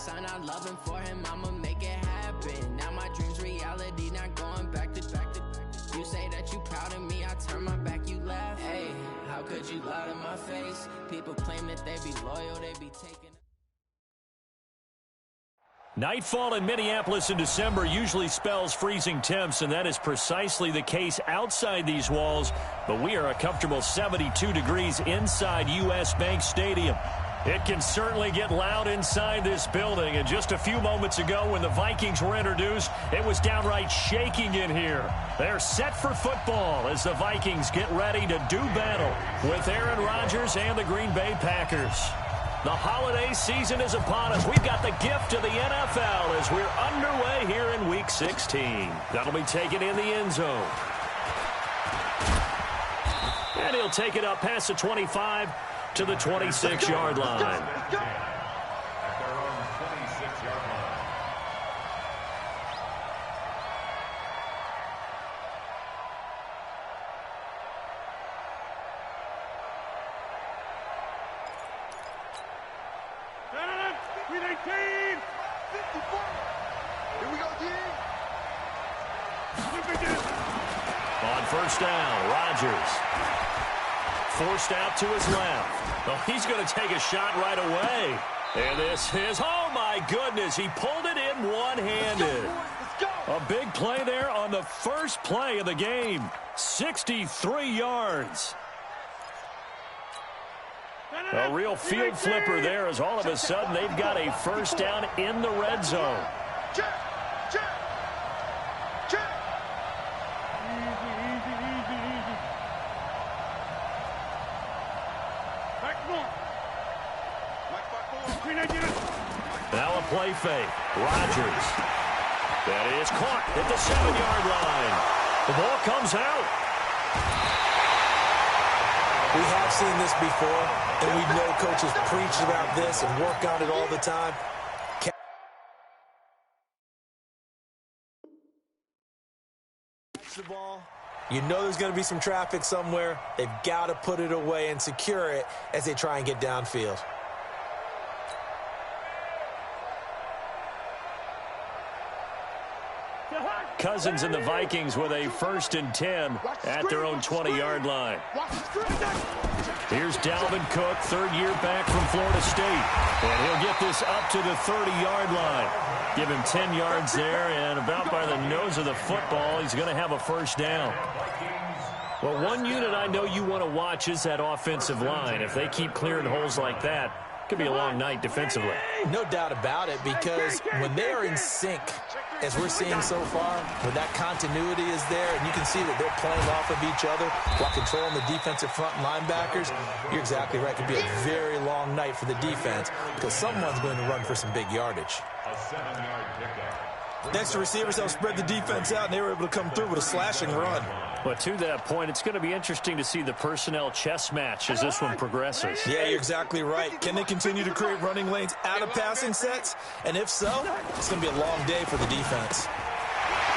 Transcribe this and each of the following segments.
son, I love him for him, I'ma make it happen. Now my dream's reality, not going back to. You say that you proud of me, I turn my back, you laugh. Hey, how could you lie to my face? People claim that they be loyal, they be taking. Nightfall in Minneapolis in December usually spells freezing temps, and that is precisely the case outside these walls. But we are a comfortable 72 degrees inside U.S. Bank Stadium. It can certainly get loud inside this building, and just a few moments ago when the Vikings were introduced, it was downright shaking in here. They're set for football as the Vikings get ready to do battle with Aaron Rodgers and the Green Bay Packers. The holiday season is upon us. We've got the gift of the NFL as we're underway here in Week 16. That'll be taken in the end zone. And he'll take it up past the 25 to the 26-yard line. On first down, Rodgers. Forced out to his left. Oh, he's going to take a shot right away. And this is, oh my goodness, he pulled it in one-handed. A big play there on the first play of the game. 63 yards. A real field flipper there as all of a sudden they've got a first down in the red zone. Now a play fake. Rodgers. That is caught at the 7-yard line. The ball comes out. We have seen this before, and we know coaches preach about this and work on it all the time. Catch the ball. You know there's going to be some traffic somewhere. They've got to put it away and secure it as they try and get downfield. Cousins and the Vikings with a 1st and 10 at their own 20-yard line. Here's Dalvin Cook, 3rd year back from Florida State. And he'll get this up to the 30-yard line. Give him 10 yards there, and about by the nose of the football, he's going to have a first down. Well, one unit I know you want to watch is that offensive line. If they keep clearing holes like that, it could be a long night defensively. No doubt about it, because when they are in sync, as we're seeing so far, when that continuity is there, and you can see that they're playing off of each other while controlling the defensive front linebackers, you're exactly right. It could be a very long night for the defense because someone's going to run for some big yardage. A 7-yard pickup. Next, the receivers help spread the defense out, and they were able to come through with a slashing run. But to that point, it's going to be interesting to see the personnel chess match as this one progresses. Yeah, you're exactly right. Can they continue to create running lanes out of passing sets? And if so, it's going to be a long day for the defense.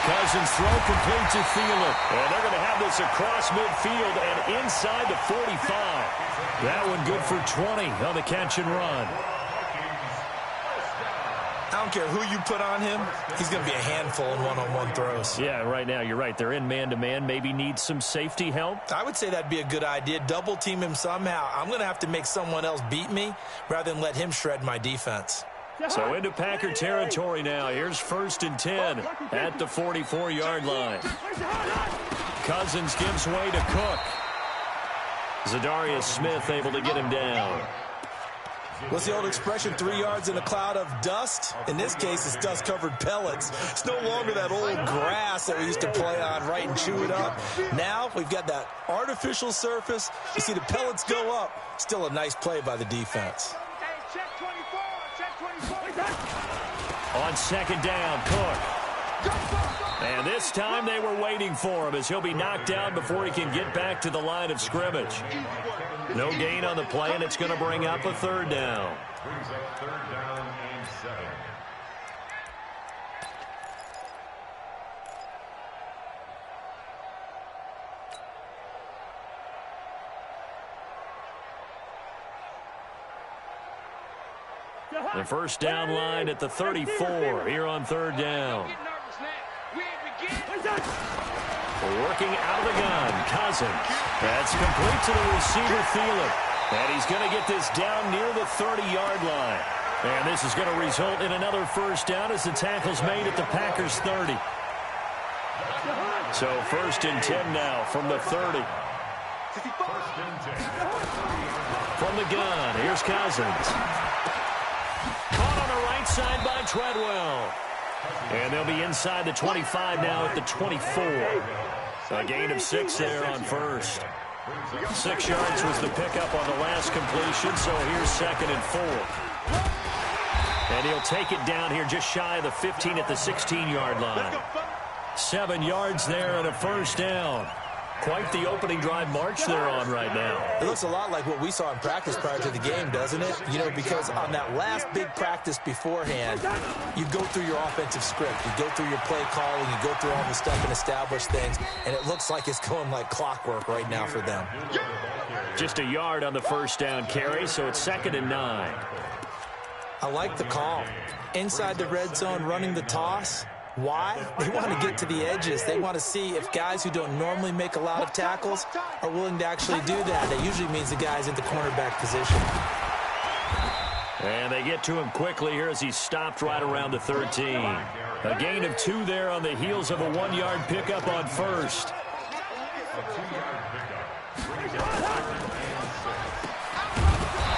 Cousins throw complete to Thielen. And they're going to have this across midfield and inside the 45. That one good for 20 on the catch and run. I don't care who you put on him, he's going to be a handful in one-on-one throws. Yeah, right now, you're right. They're in man-to-man. Maybe need some safety help. I would say that'd be a good idea. Double team him somehow. I'm going to have to make someone else beat me rather than let him shred my defense. So into Packer territory now. Here's 1st and 10 at the 44-yard line. Cousins gives way to Cook. Zadarius Smith able to get him down. What's the old expression, 3 yards in a cloud of dust? In this case, it's dust-covered pellets. It's no longer that old grass that we used to play on, right, and chew it up. Now we've got that artificial surface. You see the pellets go up. Still a nice play by the defense. On 2nd down, Cook. And this time they were waiting for him as he'll be knocked down before he can get back to the line of scrimmage. No gain on the play, and it's going to bring up a 3rd down. Brings up 3rd down and 7. The first down line at the 34 here on third down. Working out of the gun, Cousins. That's complete to the receiver, Thielen. And he's going to get this down near the 30-yard line. And this is going to result in another first down as the tackle's made at the Packers' 30. So first and 10 now from the 30. From the gun, here's Cousins. Caught on the right side by Treadwell. And they'll be inside the 25 now at the 24. A gain of 6 there on first. 6 yards was the pickup on the last completion, so here's second and 4. And he'll take it down here just shy of the 15 at the 16-yard line. 7 yards there and a first down. Quite the opening drive march they're on right now. It looks a lot like what we saw in practice prior to the game, doesn't it? You know, because on that last big practice beforehand, you go through your offensive script. You go through your play calling. You go through all the stuff and establish things. And it looks like it's going like clockwork right now for them. Just a yard on the first down carry, so it's second and 9. I like the call. Inside the red zone, running the toss. Why? They want to get to the edges. They want to see if guys who don't normally make a lot of tackles are willing to actually do that. That usually means the guy's in the cornerback position. And they get to him quickly here as he's stopped right around the 13. A gain of 2 there on the heels of a 1-yard pickup on first.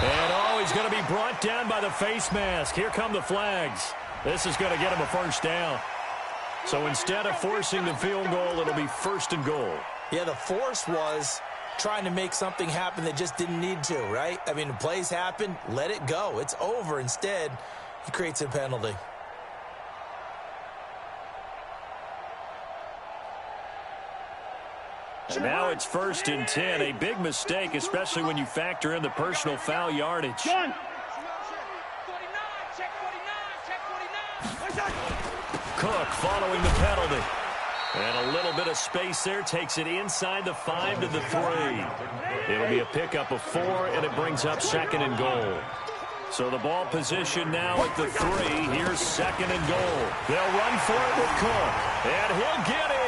And he's going to be brought down by the face mask. Here come the flags. This is going to get him a first down. So instead of forcing the field goal, it'll be first and goal. Yeah, the force was trying to make something happen that just didn't need to, right? I mean, the plays happen, let it go. It's over. Instead, he creates a penalty. And now it's first and 10. A big mistake, especially when you factor in the personal foul yardage. Cook following the penalty. And a little bit of space there takes it inside the 5 to the 3. It'll be a pickup of 4, and it brings up second and goal. So the ball position now at the 3. Here's second and goal. They'll run for it with Cook. And he'll get in.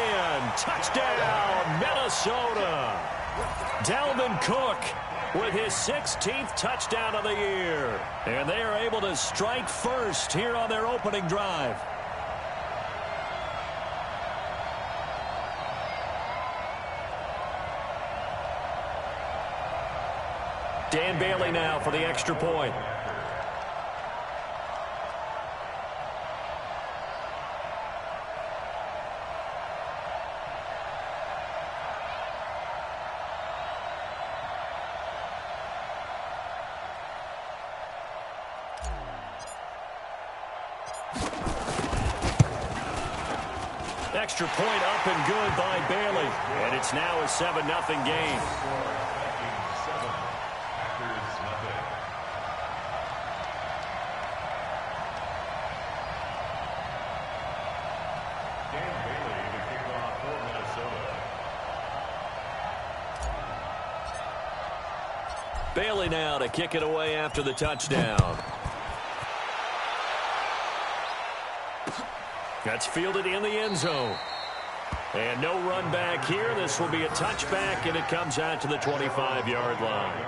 Touchdown, Minnesota. Dalvin Cook with his 16th touchdown of the year. And they are able to strike first here on their opening drive. Dan Bailey now for the extra point. Extra point up and good by Bailey. And it's now a 7-0 game. Bailey now to kick it away after the touchdown. That's fielded in the end zone. And no run back here. This will be a touchback, and it comes out to the 25-yard line.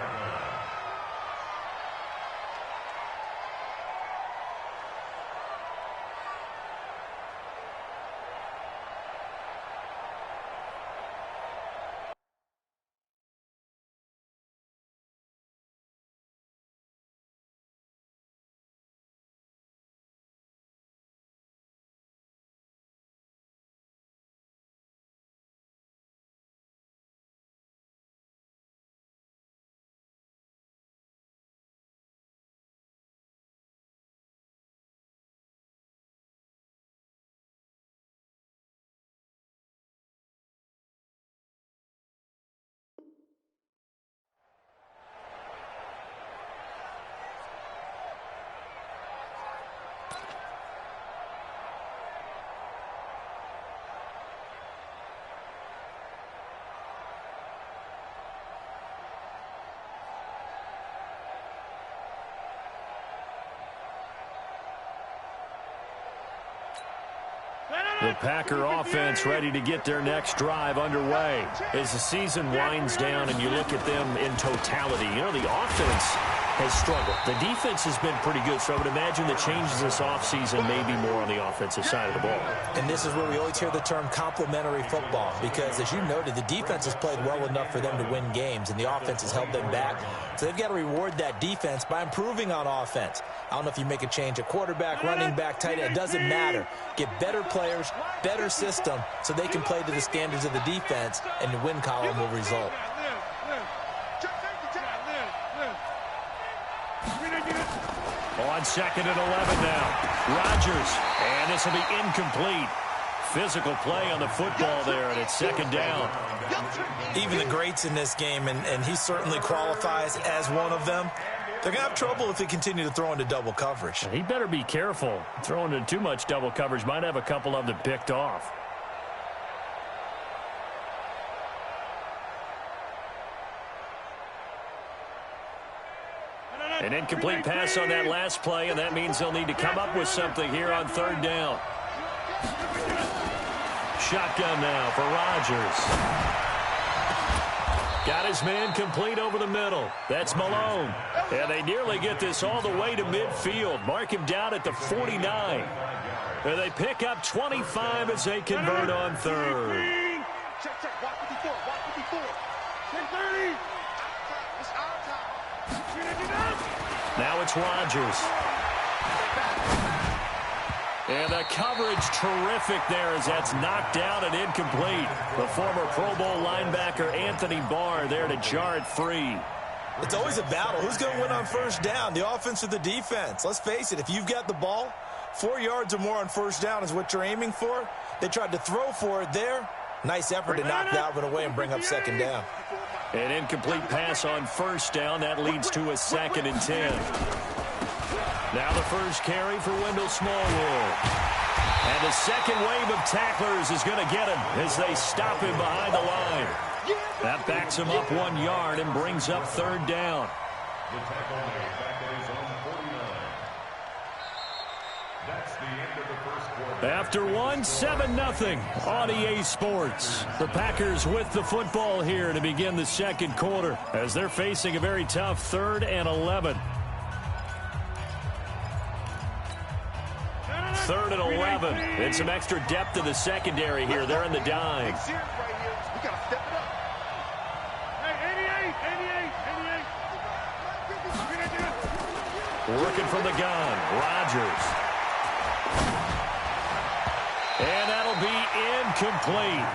The Packer offense ready to get their next drive underway. As the season winds down and you look at them in totality, you know, the offense has struggled. The defense has been pretty good, so I would imagine the changes this offseason may be more on the offensive side of the ball. And this is where we always hear the term complementary football, because as you noted, the defense has played well enough for them to win games, and the offense has held them back. So they've got to reward that defense by improving on offense. I don't know if you make a change at quarterback, running back, tight end. It doesn't matter. Get better players, better system, so they can play to the standards of the defense, and the win column will result. On 2nd and 11 now. Rodgers, and this will be incomplete. Physical play on the football there, and it's 2nd down. Even the greats in this game, and he certainly qualifies as one of them, they're going to have trouble if they continue to throw into double coverage. He better be careful. Throwing into too much double coverage might have a couple of them picked off. An incomplete pass on that last play, and that means they'll need to come up with something here on 3rd down. Shotgun now for Rodgers. Got his man complete over the middle. That's Malone. And they nearly get this all the way to midfield. Mark him down at the 49. And they pick up 25 as they convert on 3rd. Now it's Rodgers. And the coverage terrific there as that's knocked down and incomplete. The former Pro Bowl linebacker Anthony Barr there to jar it free. It's always a battle. Who's going to win on 1st down, the offense or the defense? Let's face it, if you've got the ball, 4 yards or more on 1st down is what you're aiming for. They tried to throw for it there. Nice effort to knock that one away and bring up 2nd down. An incomplete pass on 1st down. That leads to a 2nd and 10. Now the first carry for Wendell Smallwood. And the second wave of tacklers is going to get him as they stop him behind the line. That backs him up 1 yard and brings up 3rd down. The tackle made back at his own 49. That's the end of the first quarter. After 7-0 on EA Sports. The Packers with the football here to begin the 2nd quarter as they're facing a very tough 3rd and 11. 3rd and 11. And some extra depth to the secondary here. They're in the dime. Working from the gun. Rodgers. And that'll be incomplete.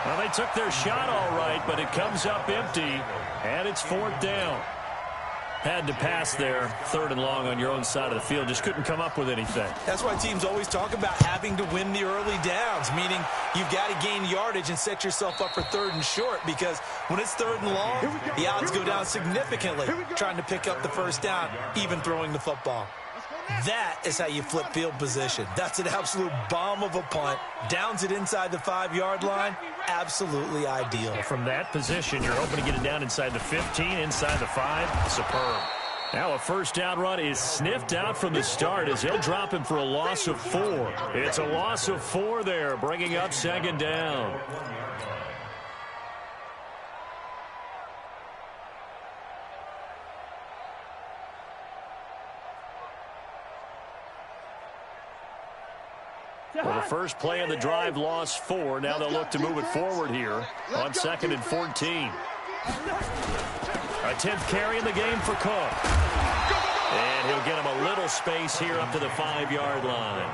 Well, they took their shot all right, but it comes up empty, and it's 4th down. Had to pass there, 3rd and long on your own side of the field. Just couldn't come up with anything. That's why teams always talk about having to win the early downs, meaning you've got to gain yardage and set yourself up for 3rd and short, because when it's 3rd and long, the odds go down significantly trying to pick up the 1st down, even throwing the football. That is how you flip field position. That's an absolute bomb of a punt. Downs it inside the 5-yard line. Absolutely ideal. From that position, you're hoping to get it down inside the 15, inside the 5. Superb. Now a 1st down run is sniffed out from the start as they'll drop him for a loss of 4. It's a loss of 4 there, bringing up 2nd down. Well, the first play of the drive lost 4. Now they'll look to move it forward here on 2nd and 14. A 10th carry in the game for Cook. And he'll get him a little space here up to the 5-yard line.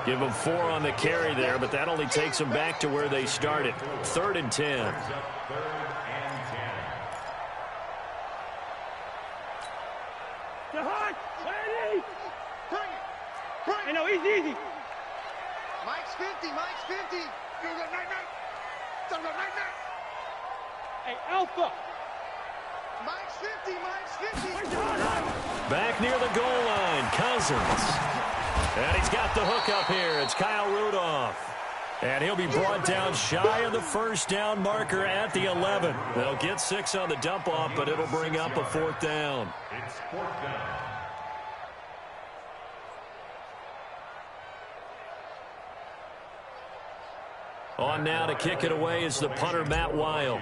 Give him 4 on the carry there, but that only takes them back to where they started. 3rd and 10. Hey, no, easy. Mike's 50. Hey, Alpha. Mike's 50. Back near the goal line, Cousins. And he's got the hook up here. It's Kyle Rudolph. And he'll be brought down shy of the 1st down marker at the 11. They'll get 6 on the dump off, but it'll bring up a 4th down. It's 4th down. On now to kick it away is the punter, Matt Weil.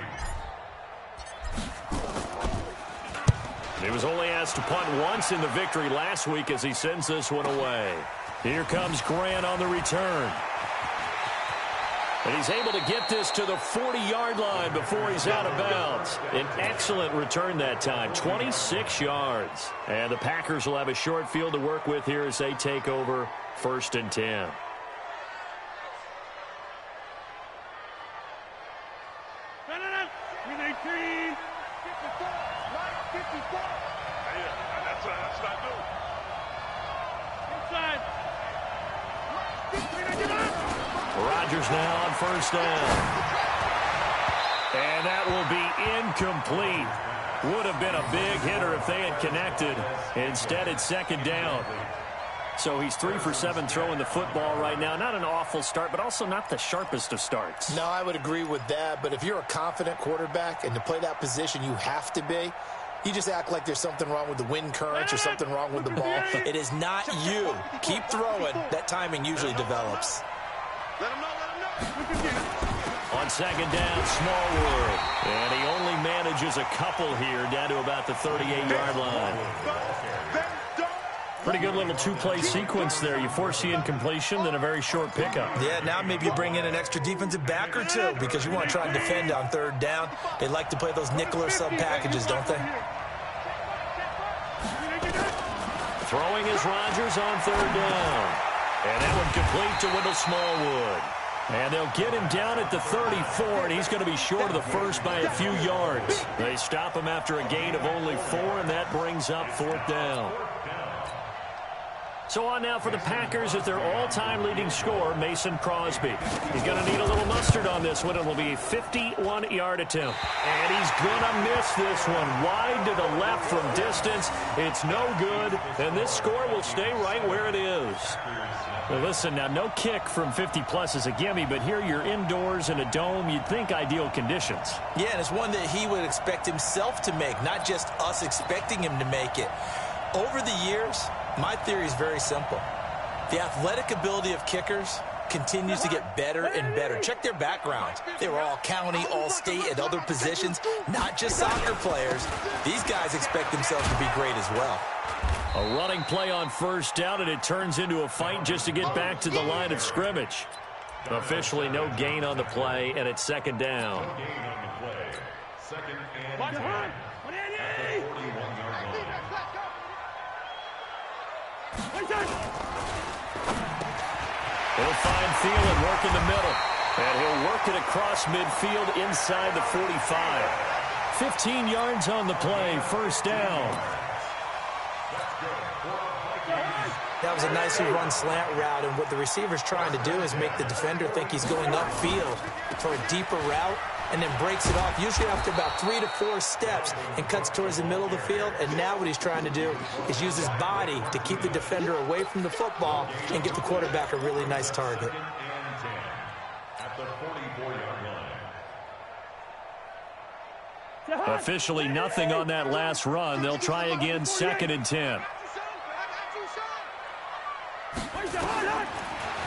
He was only asked to punt once in the victory last week as he sends this one away. Here comes Grant on the return. And he's able to get this to the 40-yard line before he's out of bounds. An excellent return that time, 26 yards. And the Packers will have a short field to work with here as they take over 1st and 10. Rodgers now on 1st down. And that will be incomplete. Would have been a big hitter if they had connected. Instead, it's 2nd down. So he's 3 for 7 throwing the football right now. Not an awful start, but also not the sharpest of starts. No, I would agree with that. But if you're a confident quarterback and to play that position, you have to be. You just act like there's something wrong with the wind currents or something wrong with the ball. It is not you. Keep throwing. That timing usually develops. Let him know, let him know. On 2nd down, Smallwood. And he only manages a couple here down to about the 38-yard line. Pretty good little two-play sequence there. You force the incompletion, then a very short pickup. Yeah, now maybe you bring in an extra defensive back or two because you want to try and defend on 3rd down. They like to play those nickel or sub packages, don't they? Throwing is Rodgers on 3rd down. And that one complete to Wendell Smallwood. And they'll get him down at the 34, and he's going to be short of the first by a few yards. They stop him after a gain of only 4, and that brings up 4th down. So on now for the Packers at their all-time leading scorer, Mason Crosby. He's going to need a little mustard on this one. It will be a 51-yard attempt. And he's going to miss this one. Wide to the left from distance. It's no good, and this score will stay right where it is. Well, listen, now no kick from 50-plus is a gimme, but here you're indoors in a dome. You'd think ideal conditions. Yeah, and it's one that he would expect himself to make, not just us expecting him to make it. Over the years, my theory is very simple. The athletic ability of kickers continues to get better and better. Check their backgrounds. They were all county, all state, at other positions, not just soccer players. These guys expect themselves to be great as well. A running play on 1st down, and it turns into a fight just to get back to the line of scrimmage. Officially no gain on the play, and it's 2nd down. No gain on the play. 2nd and 10 at the 41-yard line. He'll find Thielen, work in the middle. And he'll work it across midfield inside the 45. 15 yards on the play, 1st down. That was a nicely run slant route, and what the receiver's trying to do is make the defender think he's going upfield for a deeper route, and then breaks it off, usually after about 3 to 4 steps, and cuts towards the middle of the field. And now what he's trying to do is use his body to keep the defender away from the football and get the quarterback a really nice target. At the 44-yard line. Officially nothing on that last run. They'll try again, 2nd and 10.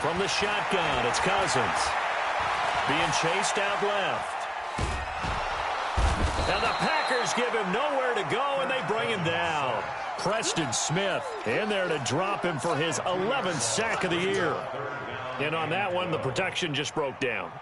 From the shotgun, it's Cousins. Being chased out left. And the Packers give him nowhere to go, and they bring him down. Preston Smith in there to drop him for his 11th sack of the year. And on that one, the protection just broke down.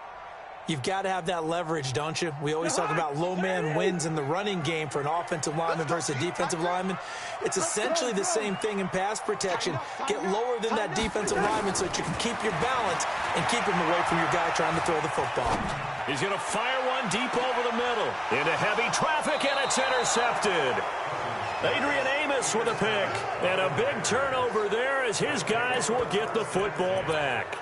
You've got to have that leverage, don't you? We always talk about low man wins in the running game for an offensive lineman versus a defensive lineman. It's essentially the same thing in pass protection. Get lower than that defensive lineman so that you can keep your balance and keep him away from your guy trying to throw the football. He's going to fire one deep over the middle. Into heavy traffic, and it's intercepted. Adrian Amos with a pick. And a big turnover there as his guys will get the football back.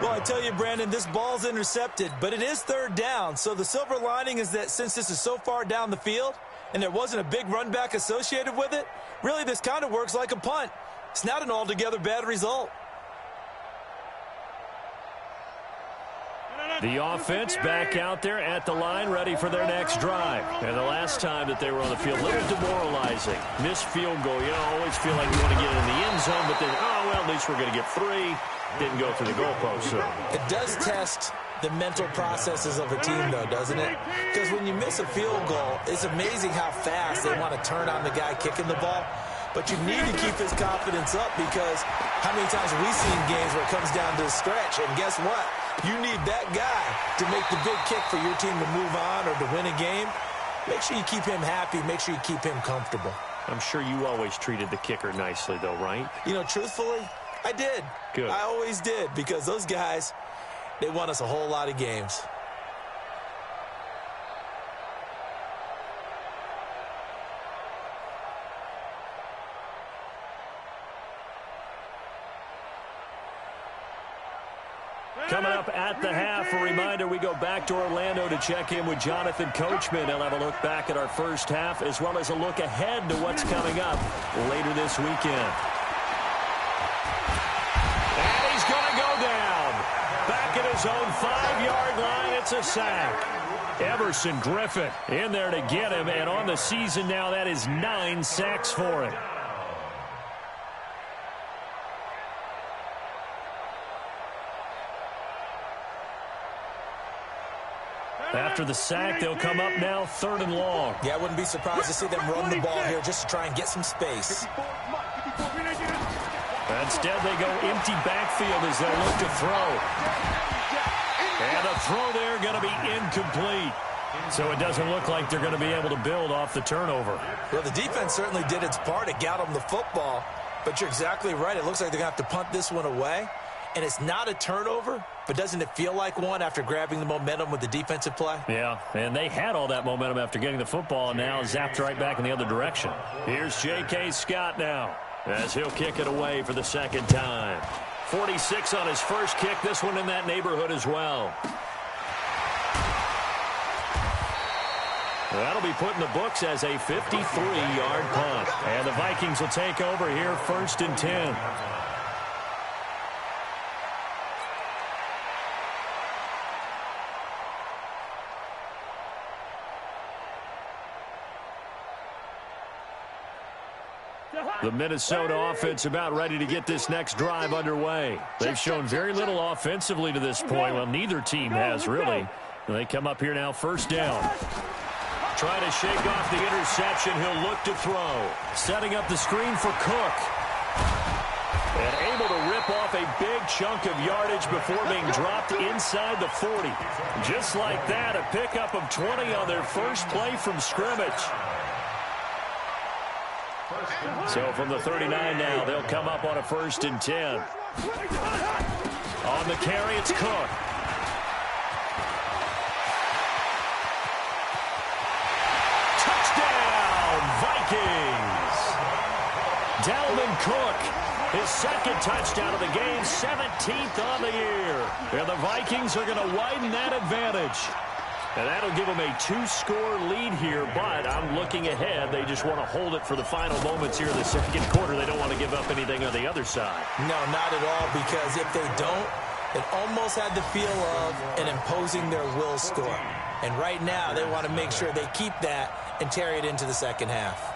Well, I tell you, Brandon, this ball's intercepted, but it is 3rd down. So the silver lining is that since this is so far down the field and there wasn't a big run back associated with it, really this kind of works like a punt. It's not an altogether bad result. The offense back out there at the line, ready for their next drive. And the last time that they were on the field, a little demoralizing. Missed field goal. You know, always feel like you want to get in the end zone, but then, oh, well, at least we're going to get 3. Didn't go through the goalpost. So it does test the mental processes of a team, though, doesn't it? Because when you miss a field goal, it's amazing how fast they want to turn on the guy kicking the ball. But you need to keep his confidence up, because how many times have we seen games where it comes down to a stretch? And guess what? You need that guy to make the big kick for your team to move on or to win a game. Make sure you keep him happy. Make sure you keep him comfortable. I'm sure you always treated the kicker nicely, though, right? You know, truthfully, I did. Good. I always did, because those guys, they won us a whole lot of games. Coming up at the half, a reminder, we go back to Orlando to check in with Jonathan Coachman. He'll have a look back at our first half, as well as a look ahead to what's coming up later this weekend. And he's going to go down. Back at his own 5-yard line, it's a sack. Everson Griffin in there to get him, and on the season now, that is 9 sacks for him. After the sack, they'll come up now 3rd and long. Yeah, I wouldn't be surprised to see them run the ball here just to try and get some space. Instead, they go empty backfield as they look to throw. And a throw there going to be incomplete. So it doesn't look like they're going to be able to build off the turnover. Well, the defense certainly did its part. It got them the football. But you're exactly right. It looks like they're going to have to punt this one away. And it's not a turnover, but doesn't it feel like one after grabbing the momentum with the defensive play? Yeah, and they had all that momentum after getting the football, and now zapped right back in the other direction. Here's J.K. Scott now, as he'll kick it away for the second time. 46 on his first kick, this one in that neighborhood as well. That'll be put in the books as a 53-yard punt. And the Vikings will take over here 1st and 10. The Minnesota offense about ready to get this next drive underway. They've shown very little offensively to this point. Well, neither team has, really. They come up here now 1st down. Trying to shake off the interception. He'll look to throw. Setting up the screen for Cook. And able to rip off a big chunk of yardage before being dropped inside the 40. Just like that, a pickup of 20 on their first play from scrimmage. So from the 39 now, they'll come up on a 1st and 10. On the carry, it's Cook. Touchdown, Vikings! Dalvin Cook, his 2nd touchdown of the game, 17th on the year. And the Vikings are going to widen that advantage. And that'll give them a 2-score lead here, but I'm looking ahead. They just want to hold it for the final moments here in the 2nd quarter. They don't want to give up anything on the other side. No, not at all, because if they don't, it almost had the feel of an imposing their will score. And right now, they want to make sure they keep that and carry it into the 2nd half.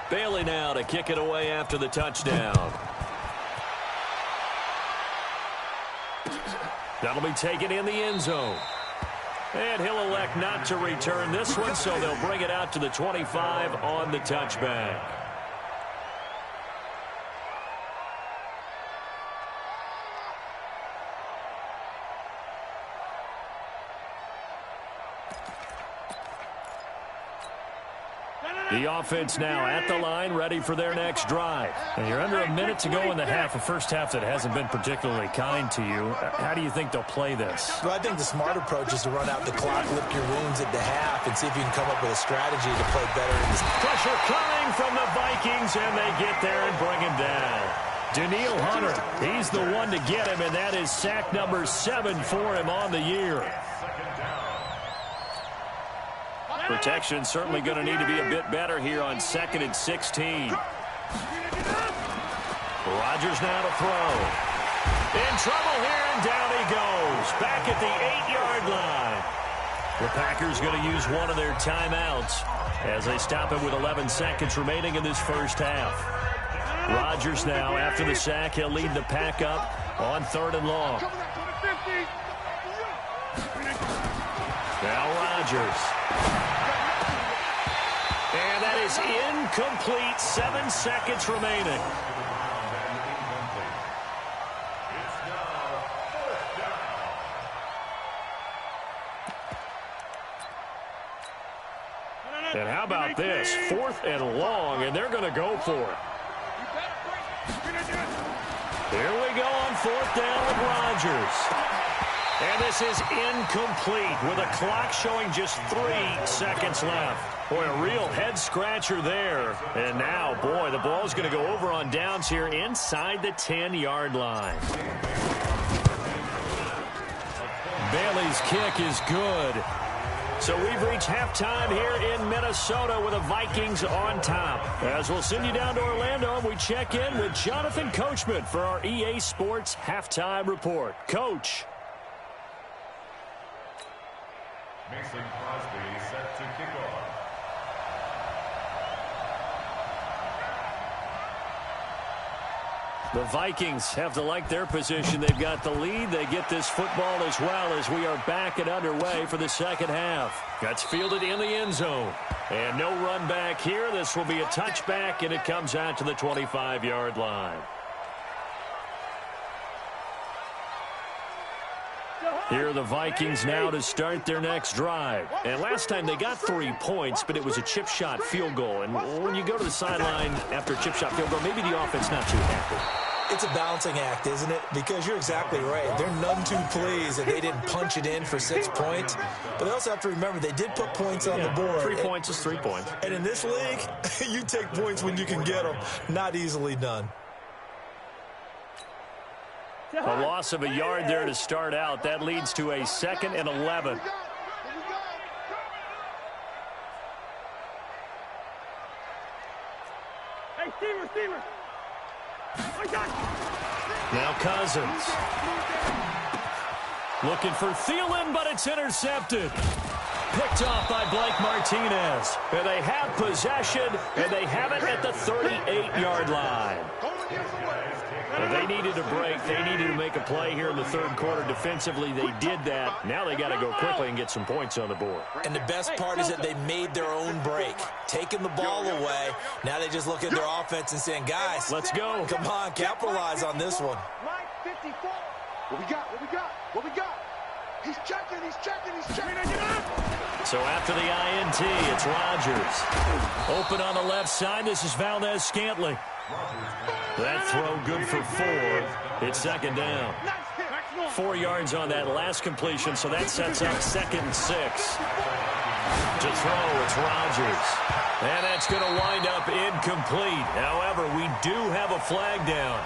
Bailey now to kick it away after the touchdown. That'll be taken in the end zone. And he'll elect not to return this one, so they'll bring it out to the 25 on the touchback. The offense now at the line, ready for their next drive. And you're under a minute to go in the half, a first half that hasn't been particularly kind to you. How do you think they'll play this? Well, I think the smart approach is to run out the clock, lick your wounds at the half, and see if you can come up with a strategy to play better in this. Pressure coming from the Vikings, and they get there and bring him down. Danielle Hunter, he's the one to get him, and that is sack number 7 for him on the year. Protection certainly going to need to be a bit better here on 2nd and 16. Rodgers now to throw. In trouble here, and down he goes. Back at the 8-yard line. The Packers going to use one of their timeouts as they stop him with 11 seconds remaining in this first half. Rodgers now, after the sack, he'll lead the pack up on 3rd and long. Now Rodgers. And that is incomplete. 7 seconds remaining. And how about this? 4th and long, and they're going to go for it. Here we go on 4th down with Rodgers. And this is incomplete with a clock showing just 3 seconds left. Boy, a real head-scratcher there. And now, boy, the ball's going to go over on downs here inside the 10-yard line. Bailey's kick is good. So we've reached halftime here in Minnesota with the Vikings on top. As we'll send you down to Orlando, we check in with Jonathan Coachman for our EA Sports Halftime Report. Coach. Mason Crosby set to kick off. The Vikings have to like their position. They've got the lead. They get this football as well as we are back and underway for the second half. That's fielded in the end zone. And no run back here. This will be a touchback, and it comes out to the 25-yard line. Here are the Vikings now to start their next drive. And last time they got 3 points, but it was a chip shot field goal. And when you go to the sideline after a chip shot field goal, maybe the offense not too happy. It's a balancing act, isn't it? Because you're exactly right. They're none too pleased that they didn't punch it in for 6 points. But they also have to remember they did put points on the board. 3 points is 3 points. And in this league, you take points when you can get them. Not easily done. A loss of a yard there to start out. That leads to a 2nd and 11. Hey, Steamer. Now Cousins. Looking for Thielen, but it's intercepted. Picked off by Blake Martinez. And they have possession, and they have it at the 38-yard line. Well, they needed a break. They needed to make a play here in the 3rd quarter. Defensively, they did that. Now they got to go quickly and get some points on the board. And the best part is that they made their own break. Taking the ball away. Now they just look at their offense and saying, guys, let's go. Come on, capitalize on this one. What we got? He's checking. So after the INT, it's Rodgers. Open on the left side. This is Valdez-Scantling. That throw good for 4. It's 2nd down. 4 yards on that last completion, so that sets up 2nd and 6. To throw, it's Rodgers. And that's going to wind up incomplete. However, we do have a flag down.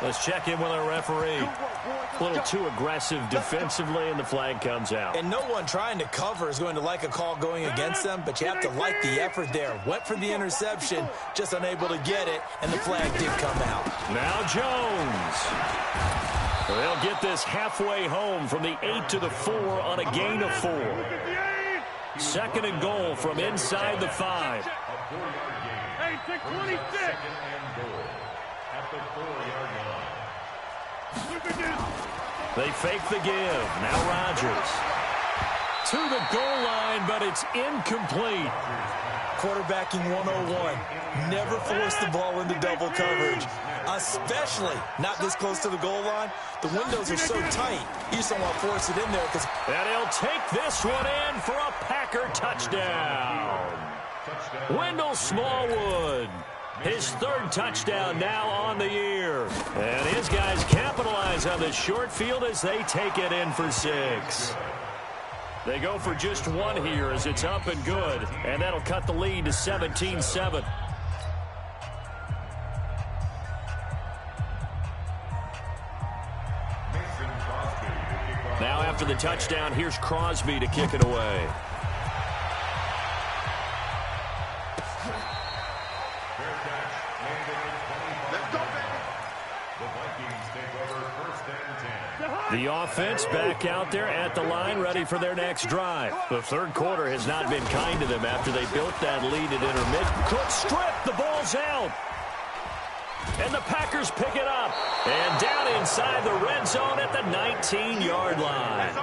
Let's check in with our referee. A little too aggressive defensively, and the flag comes out. And no one trying to cover is going to like a call going against them, but you have to like the effort there. Went for the interception, just unable to get it, and the flag did come out. Now Jones. They'll get this halfway home from the 8 to the 4 on a gain of 4. 2nd and goal from inside the 5. Hey, 626. At the 4-yard line. They fake the give. Now Rodgers. To the goal line, but it's incomplete. Quarterbacking 101. Never force the ball into double coverage, especially not this close to the goal line. The windows are so tight, you just don't want to force it in there. And he'll take this one in for a Packer touchdown. Wendell Smallwood. His 3rd touchdown now on the year. And his guys capitalize on the short field as they take it in for 6. They go for just 1 here as it's up and good. And that'll cut the lead to 17-7. Now after the touchdown, here's Crosby to kick it away. The offense back out there at the line, ready for their next drive. The third quarter has not been kind to them after they built that lead at intermission. Quick strip, the ball's out. And the Packers pick it up. And down inside the red zone at the 19-yard line.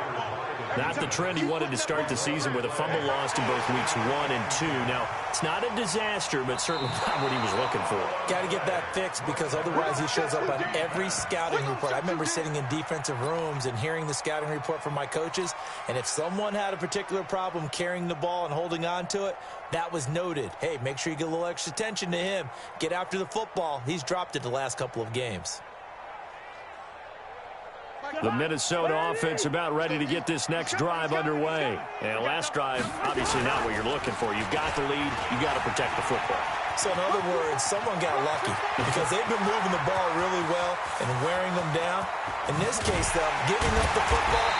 Not the trend he wanted to start the season with a fumble lost in both weeks 1 and 2. Now, it's not a disaster, but certainly not what he was looking for. Got to get that fixed because otherwise he shows up on every scouting report. I remember sitting in defensive rooms and hearing the scouting report from my coaches, and if someone had a particular problem carrying the ball and holding on to it, that was noted. Hey, make sure you get a little extra attention to him. Get after the football. He's dropped it the last couple of games. The Minnesota offense about ready to get this next drive underway. And last drive, obviously not what you're looking for. You've got the lead. You've got to protect the football. So in other words, someone got lucky because they've been moving the ball really well and wearing them down. In this case, though, giving up the football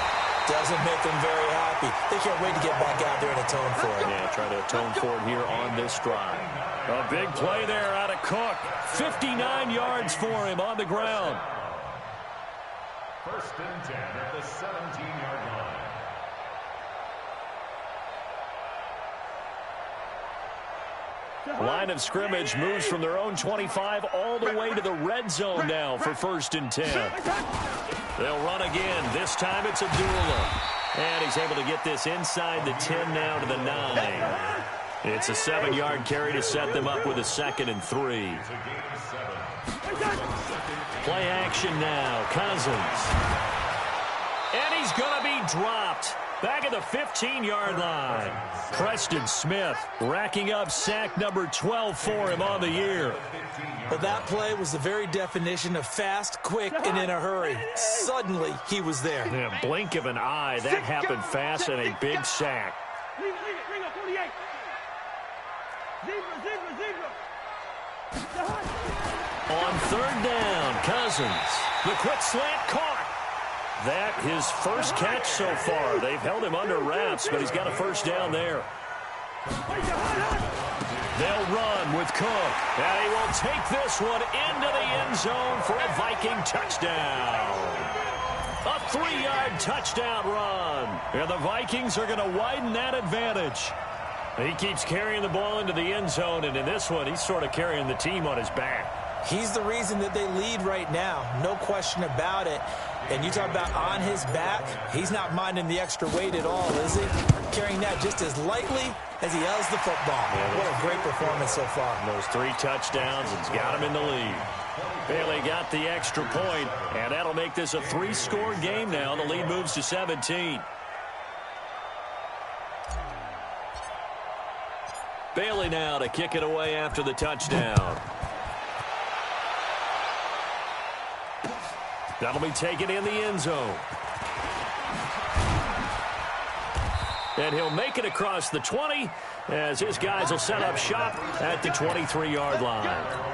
doesn't make them very happy. They can't wait to get back out there and atone for it. Yeah, try to atone for it here on this drive. A big play there out of Cook. 59 yards for him on the ground. First and 10 at the 17-yard line. Line of scrimmage moves from their own 25 all the way to the red zone now for first and 10. They'll run again. This time it's Abdullah. And he's able to get this inside the 10 now to the 9. It's a 7-yard carry to set them up with a 2nd and 3. Play action now. Cousins. And he's going to be dropped. Back at the 15-yard line. Preston Smith racking up sack number 12 for him on the year. Well, that play was the very definition of fast, quick, and in a hurry. Suddenly, he was there. Yeah, blink of an eye. That happened fast and a big sack. On third down, Cousins. The quick slant caught. That his first catch so far. They've held him under wraps, but he's got a first down there. They'll run with Cook. And he will take this one into the end zone for a Viking touchdown. A 3-yard touchdown run. And the Vikings are going to widen that advantage. He keeps carrying the ball into the end zone, and in this one, he's sort of carrying the team on his back. He's the reason that they lead right now. No question about it. And you talk about on his back, he's not minding the extra weight at all, is he? Carrying that just as lightly as he has the football. Yeah, what a great performance so far. Those 3 touchdowns, it's got him in the lead. Bailey got the extra point, and that'll make this a 3-score game now. The lead moves to 17. Bailey now to kick it away after the touchdown. That'll be taken in the end zone. And he'll make it across the 20 as his guys will set up shop at the 23-yard line.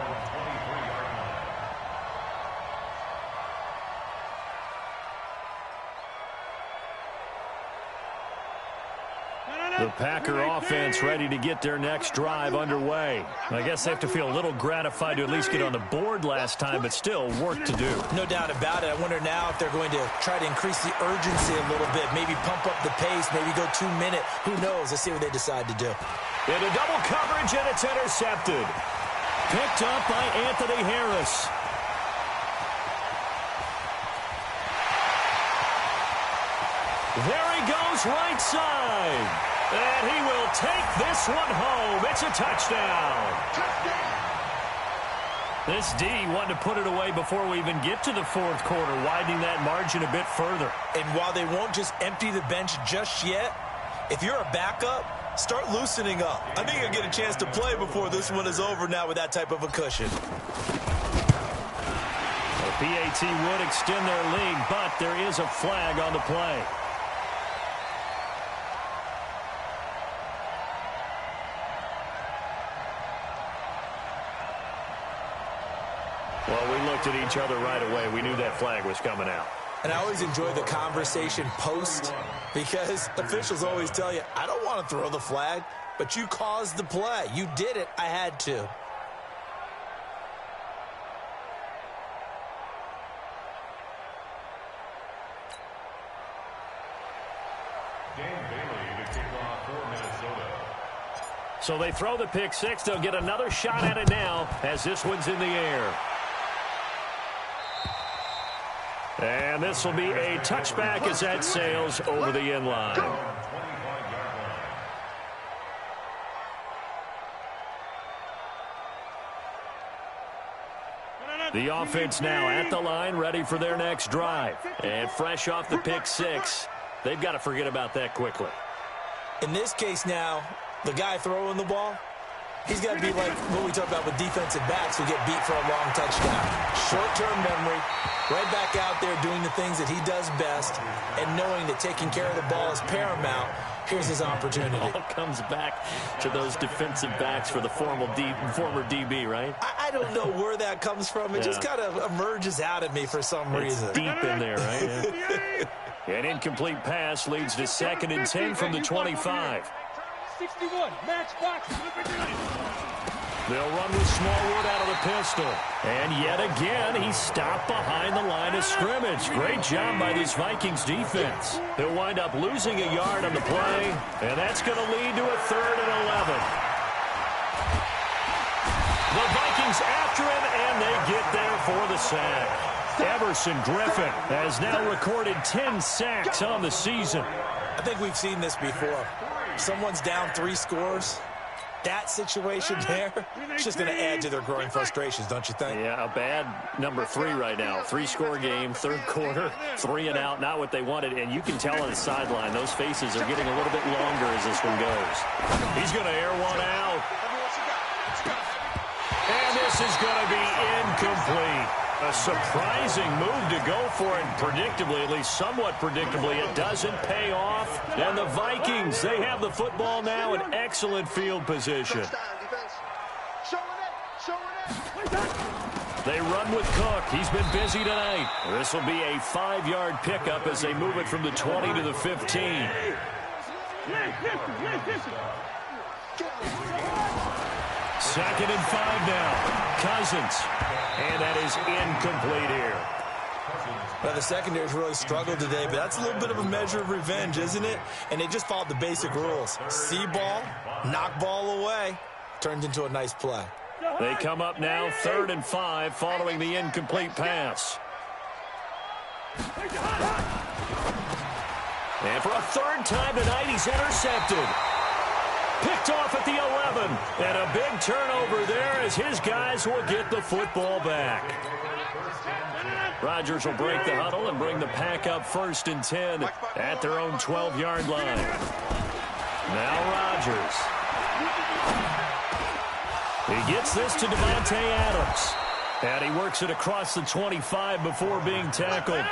The Packer offense ready to get their next drive underway. I guess they have to feel a little gratified to at least get on the board last time, but still work to do. No doubt about it. I wonder now if they're going to try to increase the urgency a little bit, maybe pump up the pace, maybe go 2-minute. Who knows? Let's see what they decide to do. Into double coverage, and it's intercepted. Picked up by Anthony Harris. There he goes right side. And he will take this one home. It's a touchdown. This D wanted to put it away before we even get to the fourth quarter, widening that margin a bit further. And while they won't just empty the bench just yet, if you're a backup, start loosening up. I think you'll get a chance to play before this one is over now with that type of a cushion. The PAT would extend their lead, but there is a flag on the play. Well, we looked at each other right away. We knew that flag was coming out. And I always enjoy the conversation post because officials always tell you, I don't want to throw the flag, but you caused the play. You did it. I had to. So they throw the pick six. They'll get another shot at it now as this one's in the air. And this will be a touchback as that sails over the end line. The offense now at the line, ready for their next drive. And fresh off the pick six, they've got to forget about that quickly. In this case now, the guy throwing the ball, he's got to be like what we talk about with defensive backs who get beat for a long touchdown. Short-term memory, right back out there doing the things that he does best, and knowing that taking care of the ball is paramount. Here's his opportunity. It all comes back to those defensive backs for the former DB, right? I don't know where that comes from. It just kind of emerges out at me for some reason. It's deep in there, right? Yeah. An incomplete pass leads to 2nd and 10 from the 25. 61, match box. They'll run with Smallwood out of the pistol. And yet again, he's stopped behind the line of scrimmage. Great job by this Vikings defense. They'll wind up losing a yard on the play, and that's going to lead to a 3rd and 11. The Vikings after him, and they get there for the sack. Everson Griffin has now recorded 10 sacks on the season. I think we've seen this before. Someone's down 3 scores. That situation there, it's just going to add to their growing frustrations, don't you think? Yeah, a bad number 3 right now. 3-score game, 3rd quarter, 3 and out, not what they wanted. And you can tell on the sideline, those faces are getting a little bit longer as this one goes. He's going to air one out. And this is going to be incomplete. A surprising move to go for it, predictably, at least somewhat predictably. It doesn't pay off. And the Vikings, they have the football now in excellent field position. They run with Cook. He's been busy tonight. This will be a 5-yard pickup as they move it from the 20 to the 15. Second and 5 now. Cousins. And that is incomplete here. Well, the secondary's really struggled today, but that's a little bit of a measure of revenge, isn't it? And they just followed the basic rules. See ball, knock ball away. Turned into a nice play. They come up now 3rd and 5 following the incomplete pass. And for a 3rd time tonight, he's intercepted. Picked off at the 11. And a big turnover there as his guys will get the football back. Rodgers will break the huddle and bring the pack up 1st and 10 at their own 12-yard line. Now Rodgers. He gets this to Devontae Adams. And he works it across the 25 before being tackled.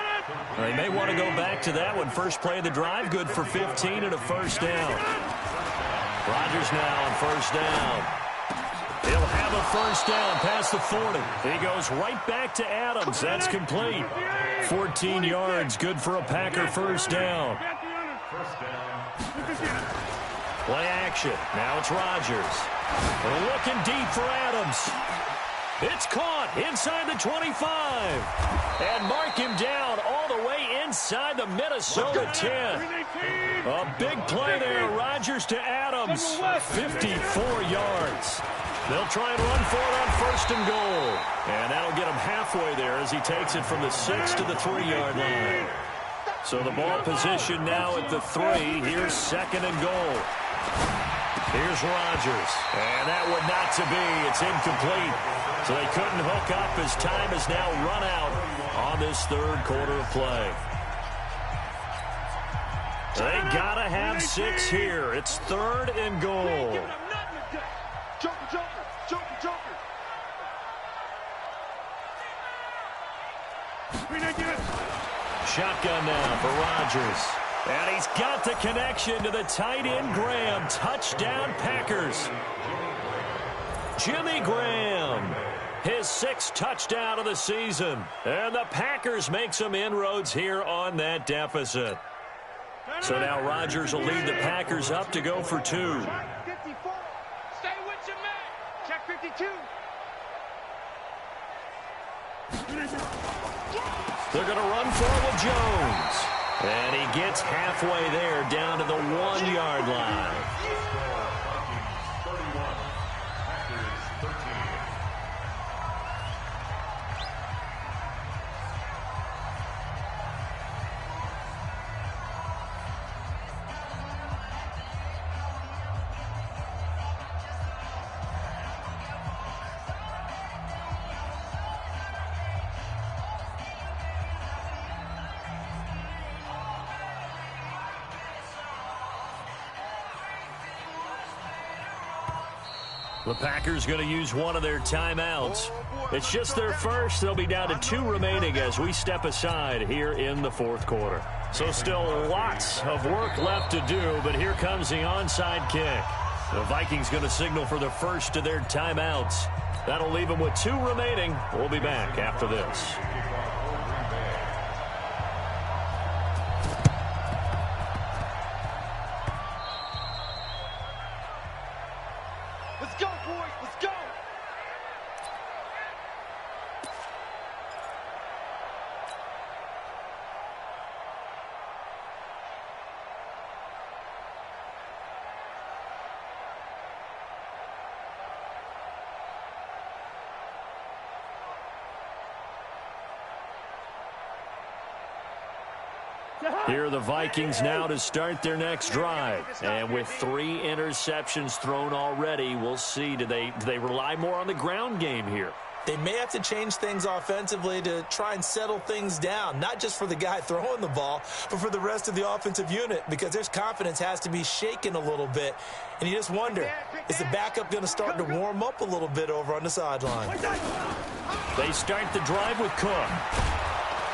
They may want to go back to that one. First play of the drive, good for 15 and a 1st down. Rodgers now on 1st down. He'll have a 1st down past the 40. He goes right back to Adams. That's complete. 14 yards, good for a Packer 1st down. Play action. Now it's Rodgers. Looking deep for Adams. It's caught inside the 25. And mark him down all the way inside the Minnesota 10. A big play there. Rodgers to Adams. 54 yards. They'll try and run for it on 1st and goal. And that'll get him halfway there as he takes it from the 6 to the 3-yard line. So the ball position now at the 3. Here's 2nd and goal. Here's Rodgers. And that would not to be. It's incomplete. So they couldn't hook up as time has now run out on this 3rd quarter of play. They gotta have 6 here. It's 3rd and goal. Shotgun now for Rodgers. And he's got the connection to the tight end Graham. Touchdown Packers. Jimmy Graham, his 6th touchdown of the season. And the Packers make some inroads here on that deficit. So now Rodgers will lead the Packers up to go for 2. Stay with your man. Check 52. They're going to run for it with Jones. And he gets halfway there down to the 1-yard line. The Packers going to use one of their timeouts. It's just their first. They'll be down to 2 remaining as we step aside here in the fourth quarter. So still lots of work left to do, but here comes the onside kick. The Vikings going to signal for the first of their timeouts. That'll leave them with 2 remaining. We'll be back after this. Let's go, boys. Let's go. Here are the Vikings now to start their next drive. And with 3 interceptions thrown already, we'll see. Do they rely more on the ground game here? They may have to change things offensively to try and settle things down, not just for the guy throwing the ball, but for the rest of the offensive unit, because their confidence has to be shaken a little bit. And you just wonder, is the backup going to start to warm up a little bit over on the sideline? They start the drive with Cook.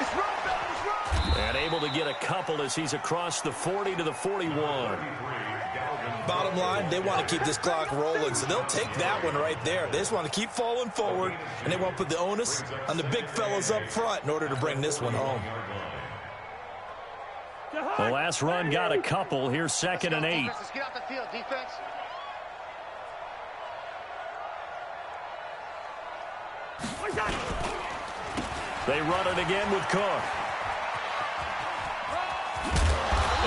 It's run, fellas, it's run. And able to get a couple as he's across the 40 to the 41. Bottom line, they want to keep this clock rolling, so they'll take that one right there. They just want to keep falling forward, and they want to put the onus on the big fellas up front in order to bring this one home. The last run got a couple. Here's 2nd and 8. Let's get out the field, defense. They run it again with Cook.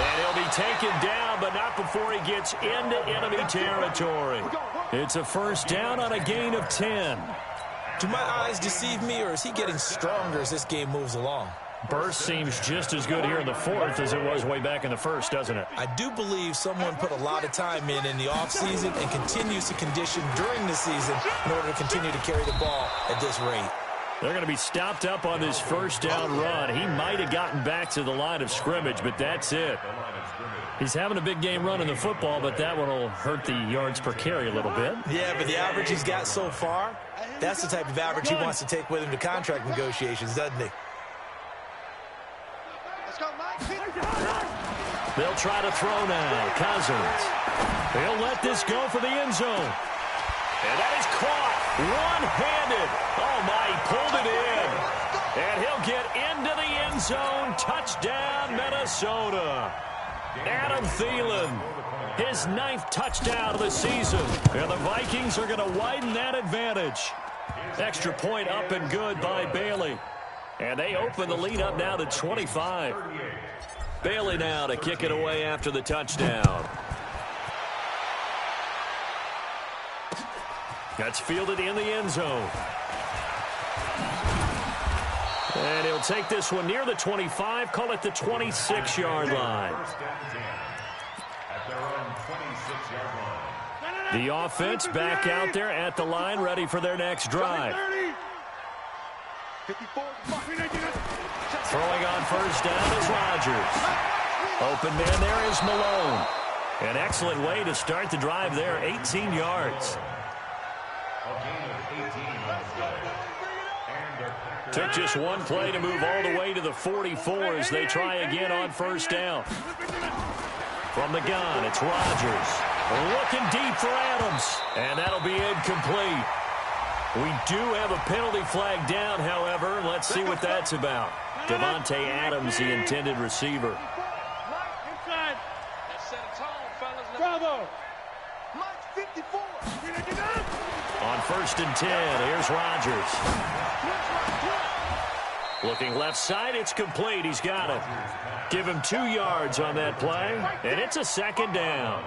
And he'll be taken down, but not before he gets into enemy territory. It's a first down on a gain of 10. Do my eyes deceive me, or is he getting stronger as this game moves along? Burst seems just as good here in the fourth as it was way back in the first, doesn't it? I do believe someone put a lot of time in the offseason and continues to condition during the season in order to continue to carry the ball at this rate. They're going to be stopped up on this first down run. He might have gotten back to the line of scrimmage, but that's it. He's having a big game running the football, but that one will hurt the yards per carry a little bit. Yeah, but the average he's got so far, that's the type of average he wants to take with him to contract negotiations, doesn't he? Let's go, Mike. They'll try to throw now. Cousins. He'll let this go for the end zone. And that is caught one-handed. Oh, my, he pulled it in. And he'll get into the end zone. Touchdown, Minnesota. Adam Thielen, his 9th touchdown of the season. And the Vikings are going to widen that advantage. Extra point up and good by Bailey. And they open the lead up now to 25. Bailey now to kick it away after the touchdown. That's fielded in the end zone. And he'll take this one near the 25, call it the 26-yard line. The offense back out there at the line, ready for their next drive. Throwing on first down is Rodgers. Open man there is Malone. An excellent way to start the drive there, 18 yards. Took just one play to move all the way to the 44 as they try again on first down. From the gun, it's Rodgers. Looking deep for Adams. And that'll be incomplete. We do have a penalty flag down, however. Let's see what that's about. Devontae Adams, the intended receiver. Inside. That set a tone, fellas. Bravo. Mike 54. On 1st and 10, here's Rodgers. Looking left side, it's complete. He's got it. Give him 2 yards on that play, and it's a 2nd down.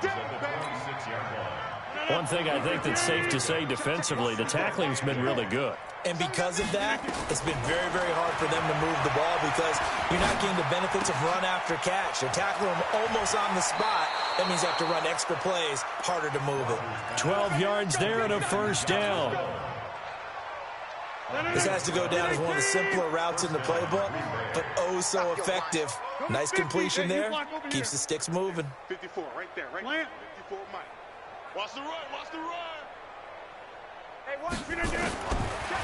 One thing I think that's safe to say defensively, the tackling's been really good. And because of that, it's been very, very hard for them to move the ball because you're not getting the benefits of run after catch. They're tackling them almost on the spot. That means you have to run extra plays, harder to move it. 12 yards there and a first down. This has to go down as one of the simpler routes in the playbook, but oh so effective. Nice completion there. Keeps the sticks moving. 54 right there, right there. 54 Mike. Watch the run, watch the run.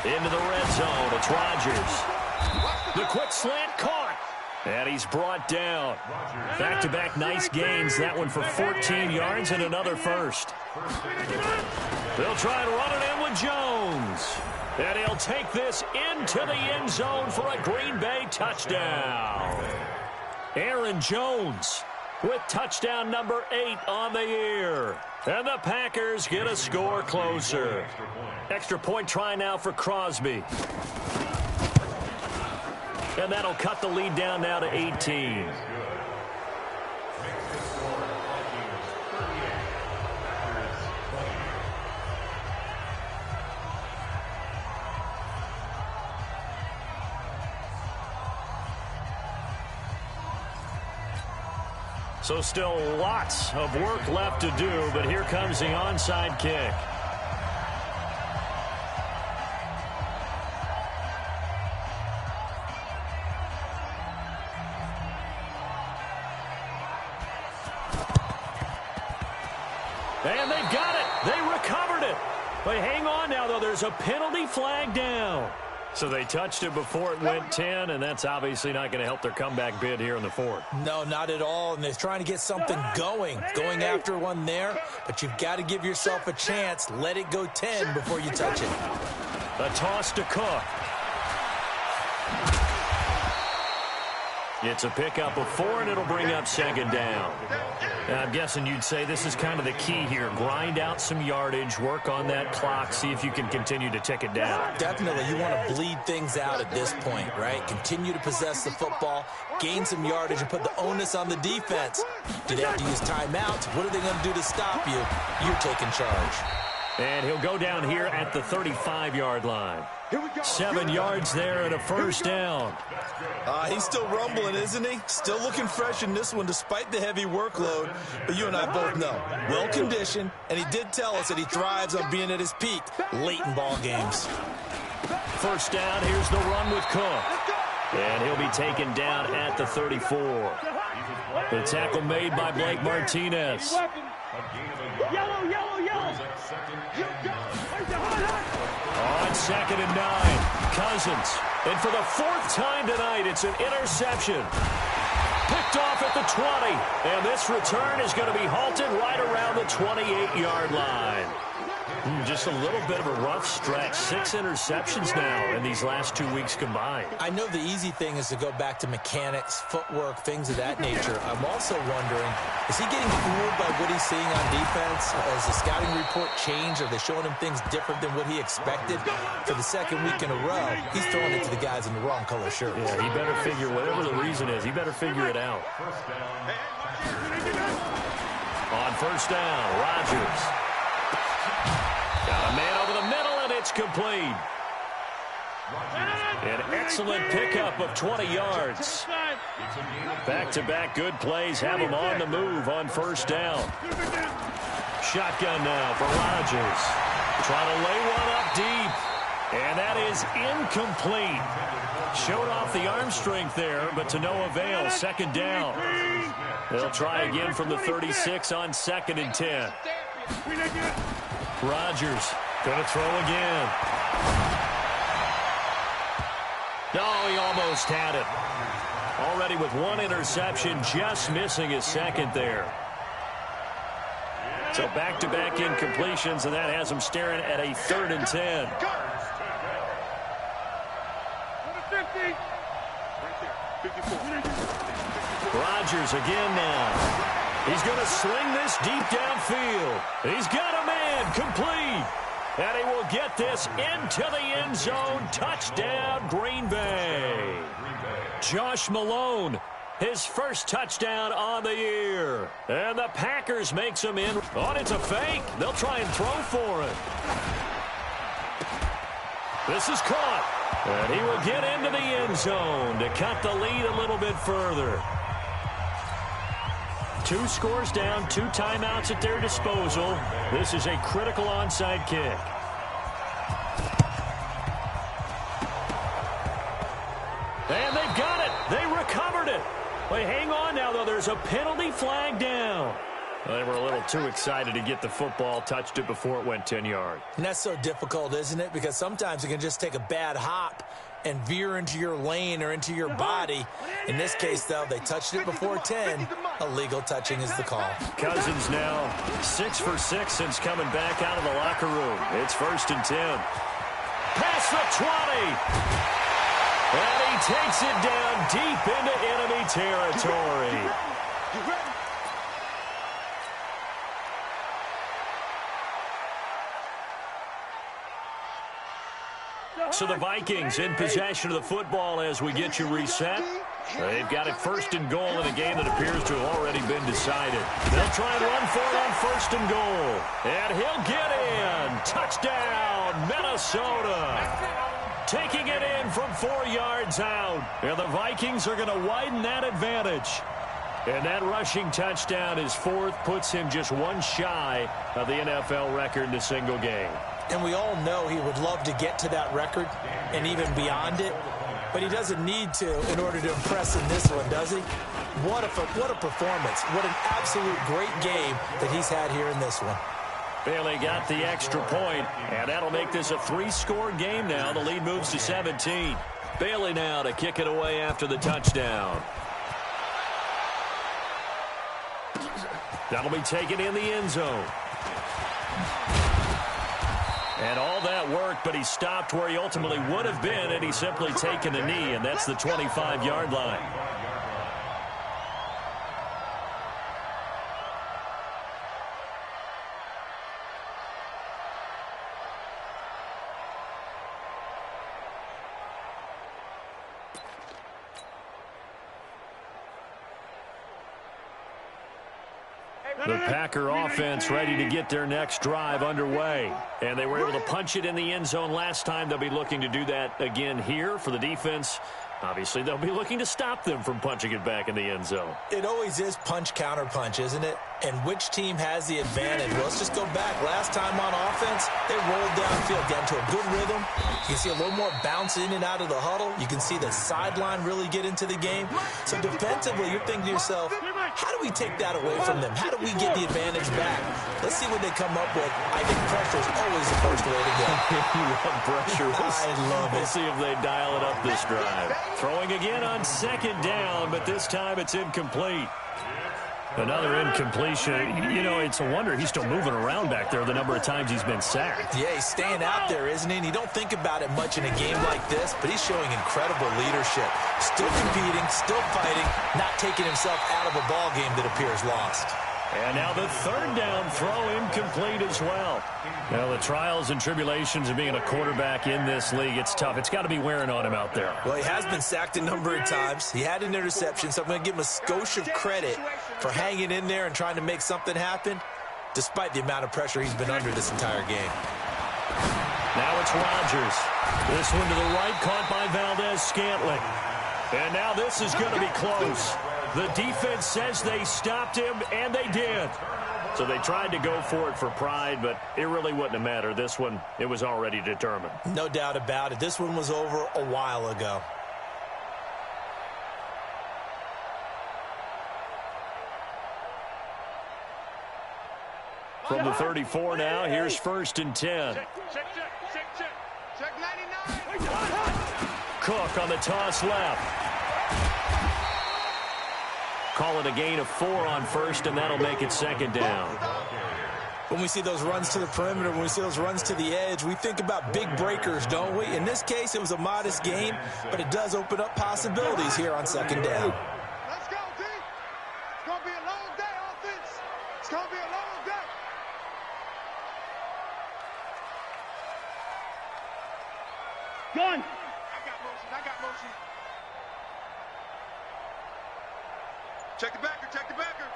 Into the red zone. It's Rodgers. The quick slant caught. And he's brought down. Back-to-back nice gains. That one for 14 yards and another first. They'll try and run it in with Jones. And he'll take this into the end zone for a Green Bay touchdown. Aaron Jones with touchdown number 8 on the year. And the Packers get a score closer. Extra point try now for Crosby. And that'll cut the lead down now to 18. So still lots of work left to do, but here comes the onside kick. And they've got it. They recovered it. But hang on now, though. There's a penalty flag down. So they touched it before it went 10, and that's obviously not going to help their comeback bid here in the fourth. No, not at all, and they're trying to get something going after one there, but you've got to give yourself a chance. Let it go 10 before you touch it. A toss to Cook. It's a pickup of 4, and it'll bring up second down. Now, I'm guessing you'd say this is kind of the key here. Grind out some yardage, work on that clock, see if you can continue to tick it down. Definitely. You want to bleed things out at this point, right? Continue to possess the football, gain some yardage, and put the onus on the defense. Do they have to use timeouts? What are they going to do to stop you? You're taking charge. And he'll go down here at the 35-yard line. 7 yards there and a first down. He's still rumbling, isn't he? Still looking fresh in this one despite the heavy workload. But you and I both know, well-conditioned, and he did tell us that he thrives on being at his peak late in ball games. First down, here's the run with Cook. And he'll be taken down at the 34. The tackle made by Blake Martinez. Yellow. On 2nd and 9, Cousins. And for the 4th time tonight, it's an interception. Picked off at the 20. And this return is going to be halted right around the 28-yard line. Just a little bit of a rough stretch. 6 interceptions now in these last 2 weeks combined. I know the easy thing is to go back to mechanics, footwork, things of that nature. I'm also wondering, is he getting fooled by what he's seeing on defense? Has the scouting report changed? Are they showing him things different than what he expected? For the 2nd week in a row, he's throwing it to the guys in the wrong color shirts. Yeah, he better figure, whatever the reason is, he better figure it out. On first down, Rodgers. Got a man over the middle, and it's complete. An excellent pickup of 20 yards. Back-to-back good plays have him on the move on first down. Shotgun now for Rodgers. Trying to lay one up deep. And that is incomplete. Showed off the arm strength there, but to no avail. 2nd down. They'll try again from the 36 on 2nd and 10. Rodgers going to throw again. No, he almost had it. Already with 1 interception, just missing his 2nd there. So back-to-back incompletions, and that has him staring at a 3rd and 10. Rodgers again now. He's going to sling this deep downfield. He's got a man complete. And he will get this into the end zone. Touchdown, Green Bay. Josh Malone, his first touchdown on the year. And the Packers makes him in. Oh, it's a fake. They'll try and throw for it. This is caught. And he will get into the end zone to cut the lead a little bit further. 2 scores down, 2 timeouts at their disposal. This is a critical onside kick. And they've got it. They recovered it. But hang on now, though. There's a penalty flag down. They were a little too excited to get the football, touched it before it went 10 yards. And that's so difficult, isn't it? Because sometimes it can just take a bad hop and veer into your lane or into your body. In this case, though, they touched it before 10. Illegal touching is the call. Cousins now 6 for 6 since coming back out of the locker room. It's 1st and 10. Past the 20. And he takes it down deep into enemy territory. So the Vikings in possession of the football as we get you reset. They've got it 1st and goal in a game that appears to have already been decided. They'll try and run for it on 1st and goal. And he'll get in. Touchdown, Minnesota. Taking it in from 4 yards out. And the Vikings are going to widen that advantage. And that rushing touchdown is 4th, puts him just one shy of the NFL record in a single game. And we all know he would love to get to that record and even beyond it. But he doesn't need to in order to impress in this one, does he? What a performance. What an absolute great game that he's had here in this one. Bailey got the extra point, and that'll make this a 3-score game now. The lead moves to 17. Bailey now to kick it away after the touchdown. That'll be taken in the end zone. And all that work, but he stopped where he ultimately would have been, and he's simply taken a knee, and that's the 25-yard line. The Packer offense ready to get their next drive underway. And they were able to punch it in the end zone last time. They'll be looking to do that again here for the defense. Obviously, they'll be looking to stop them from punching it back in the end zone. It always is punch, counter punch, isn't it? And which team has the advantage? Well, let's just go back. Last time on offense, they rolled downfield, got into a good rhythm. You can see a little more bounce in and out of the huddle. You can see the sideline really get into the game. So defensively, you're thinking to yourself, how do we take that away from them? How do we get the advantage back? Let's see what they come up with. I think pressure is always the first way to go. You love pressure. I love it. We'll see if they dial it up this drive. Throwing again on 2nd down, but this time it's incomplete. Another incompletion. You know, it's a wonder he's still moving around back there the number of times he's been sacked. Yeah, he's staying out there, isn't he? And you don't think about it much in a game like this, but he's showing incredible leadership. Still competing, still fighting, not taking himself out of a ball game that appears lost. And now the 3rd down throw incomplete as well. Now the trials and tribulations of being a quarterback in this league, it's tough. It's got to be wearing on him out there. Well, he has been sacked a number of times. He had an interception, so I'm going to give him a skosh of credit for hanging in there and trying to make something happen, despite the amount of pressure he's been under this entire game. Now it's Rodgers. This one to the right, caught by Valdez-Scantling. And now this is going to be close. The defense says they stopped him, and they did. So they tried to go for it for pride, but it really wouldn't have mattered. This one, it was already determined. No doubt about it. This one was over a while ago. From the 34 now, here's 1st and 10. Check 99. Cook on the toss left. Call it a gain of 4 on 1st, and that'll make it 2nd down. When we see those runs to the perimeter, when we see those runs to the edge, we think about big breakers, don't we? In this case, it was a modest gain, but it does open up possibilities here on 2nd down. Let's go, D. It's going to be a long day, offense. It's going to be a long day. Gun. I got motion. Check the backer, check the backer.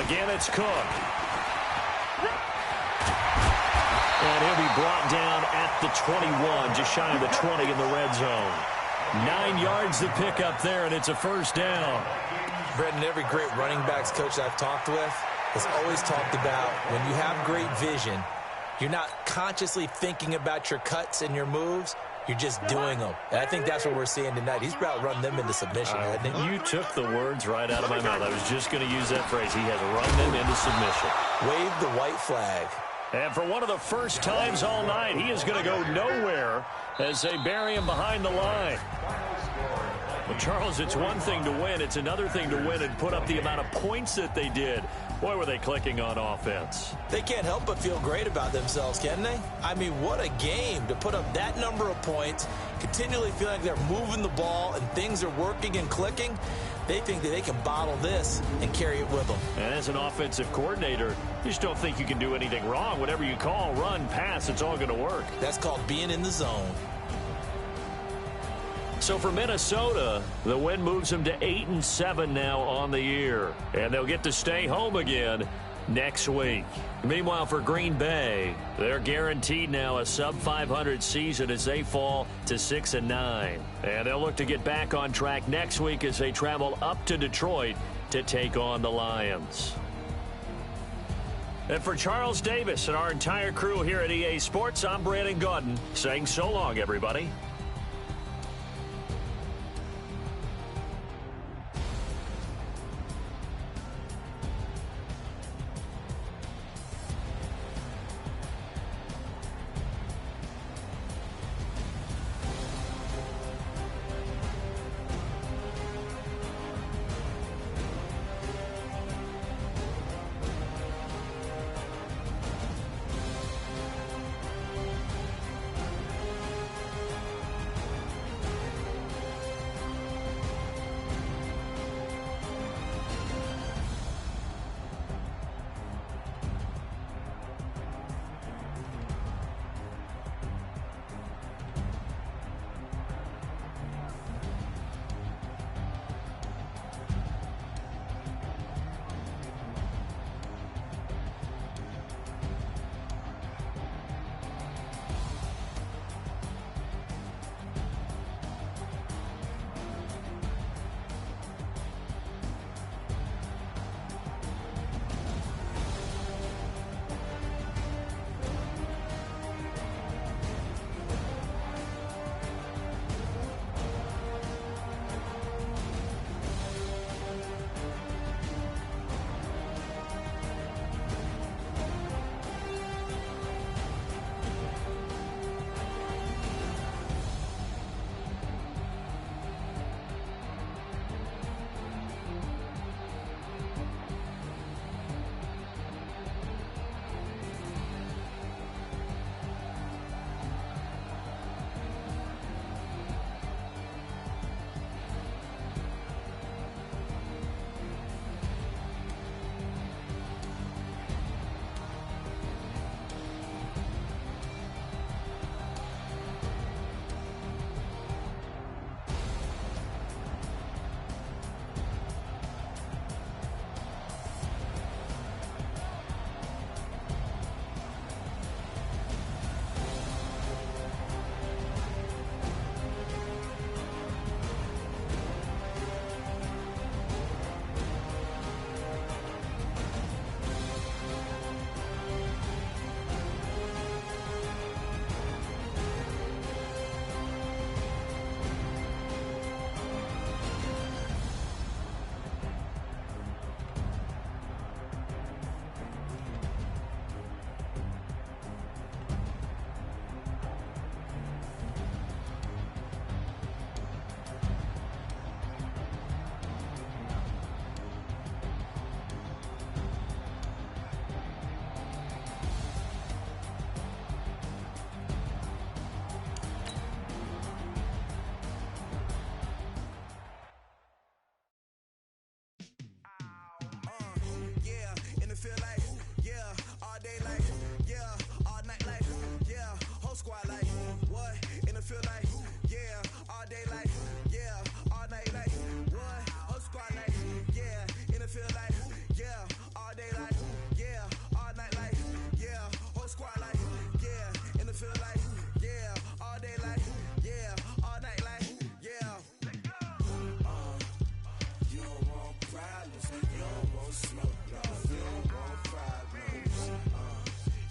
Again, it's Cook. And he'll be brought down at the 21, just shy of the 20 in the red zone. 9 yards to pick up there, and it's a 1st down. Brendan, every great running backs coach I've talked with has always talked about when you have great vision, you're not consciously thinking about your cuts and your moves. You're just doing them. And I think that's what we're seeing tonight. He's about to run them into submission, hasn't he? You took the words right out of my mouth. I was just going to use that phrase. He has run them into submission. Wave the white flag. And for one of the first times all night, he is going to go nowhere as they bury him behind the line. Well, Charles, it's one thing to win. It's another thing to win and put up the amount of points that they did. Boy, were they clicking on offense. They can't help but feel great about themselves, can they? I mean, what a game to put up that number of points, continually feel like they're moving the ball and things are working and clicking. They think that they can bottle this and carry it with them. And as an offensive coordinator, you just don't think you can do anything wrong. Whatever you call, run, pass, it's all going to work. That's called being in the zone. So for Minnesota, the win moves them to 8-7 now on the year. And they'll get to stay home again next week. Meanwhile, for Green Bay, they're guaranteed now a sub-500 season as they fall to 6-9. And they'll look to get back on track next week as they travel up to Detroit to take on the Lions. And for Charles Davis and our entire crew here at EA Sports, I'm Brandon Gaudin saying so long, everybody.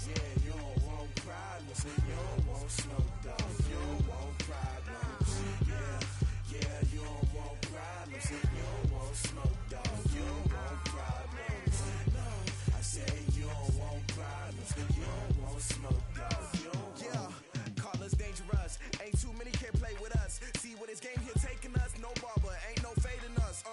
Yeah, you don't want problems. You don't want smoke, dog. You don't want problems. Yeah, you don't want problems. You don't want smoke, dog. You don't want problems. No, I say you don't want problems. You don't want smoke, dog. You don't want. Yeah, call us dangerous. Ain't too many can play with us. See what this game here taking us. No barber, ain't no fading us.